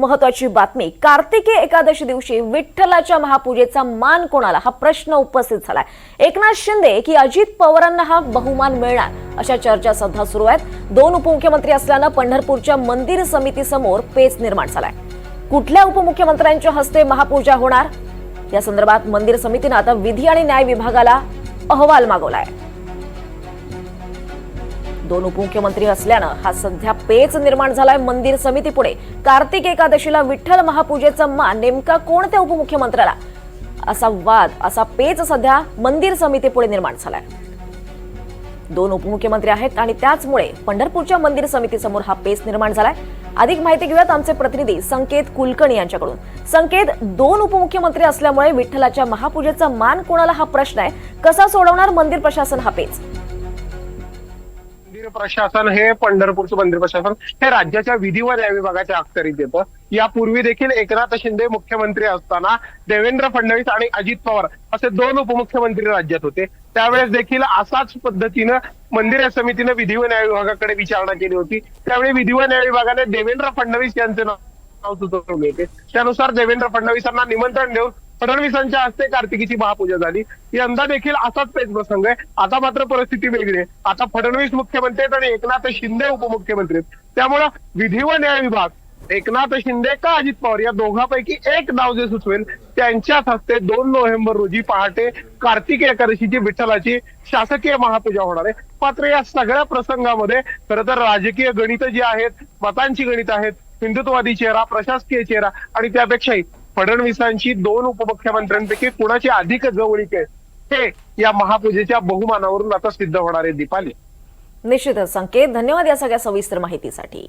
महत्वाची बातमी, कार्तिकी एकादशी दिवशी विठ्ठलाच्या महापूजेचा मान कोणाला हा प्रश्न उपस्थित झालाय। एकनाथ शिंदे की अजित पवारांना हा बहुमान मिळणार अशा चर्चा सध्या सुरू आहेत। दोन उपमुख्यमंत्री असल्यानं पंढरपूरच्या मंदिर समितीसमोर पेच निर्माण झालाय। कुठल्या उपमुख्यमंत्र्यांच्या हस्ते महापूजा होणार या संदर्भात मंदिर समितीने आता विधी आणि न्याय विभागाला अहवाल मागवलाय। दोन उपमुख्यमंत्री असल्यानं हा सध्या पेच निर्माण झालाय मंदिर समितीपुढे। कार्तिक एकादशीला विठ्ठल महापूजेचा मान नेमका कोणत्या उपमुख्यमंत्र्याला असा वाद, असा पेच सध्या मंदिर समितीपुढे निर्माण झालाय। दोन उपमुख्यमंत्री आहेत आणि त्याचमुळे पंढरपूरच्या मंदिर समितीसमोर हा पेच निर्माण झालाय। अधिक माहिती घेऊयात आमचे प्रतिनिधी संकेत कुलकर्णी यांच्याकडून। संकेत, दोन उपमुख्यमंत्री असल्यामुळे विठ्ठलाच्या महापूजेचा मान कोणाला हा प्रश्न आहे, कसा सोडवणार मंदिर प्रशासन हा पेच? मंदिर प्रशासन हे पंढरपूरचं मंदिर प्रशासन हे राज्याच्या विधी व न्याय विभागाच्या अखत्यारीत येतं। यापूर्वी देखील एकनाथ शिंदे मुख्यमंत्री असताना देवेंद्र फडणवीस आणि अजित पवार असे दोन उपमुख्यमंत्री राज्यात होते। त्यावेळेस देखील असाच पद्धतीनं मंदिर समितीने विधी व न्याय विभागाकडे विचारणा केली होती। त्यावेळी विधी व न्याय विभागाने देवेंद्र फडणवीस यांचे नाव सुचवले होते। त्यानुसार देवेंद्र फडणवीसांना निमंत्रण देऊन फडणवीसांच्या हस्ते कार्तिकीची महापूजा झाली। यंदा देखील असाच पेच प्रसंग आहे। आता मात्र परिस्थिती वेगळी आहे। आता फडणवीस मुख्यमंत्री आहेत आणि एकनाथ शिंदे उपमुख्यमंत्री आहेत। त्यामुळे विधी व न्याय विभाग एकनाथ शिंदे का अजित पवार या दोघांपैकी एक नाव जे सुचवेल त्यांच्याच हस्ते 2 नोव्हेंबर रोजी पहाटे कार्तिक एकादशीची विठ्ठलाची शासकीय महापूजा होणार आहे। मात्र या सगळ्या प्रसंगामध्ये खरं तर राजकीय गणित जी आहेत, मतांची गणित आहेत, हिंदुत्ववादी चेहरा, प्रशासकीय चेहरा आणि त्यापेक्षाही फडणवीसांची दोन उपमुख्यमंत्र्यांपैकी कुणाची अधिक जवळीक आहे हे या महापूजेच्या बहुमानावरून आता सिद्ध होणार आहे। दीपाली, निश्चितच संकेत, धन्यवाद या सगळ्या सविस्तर माहितीसाठी।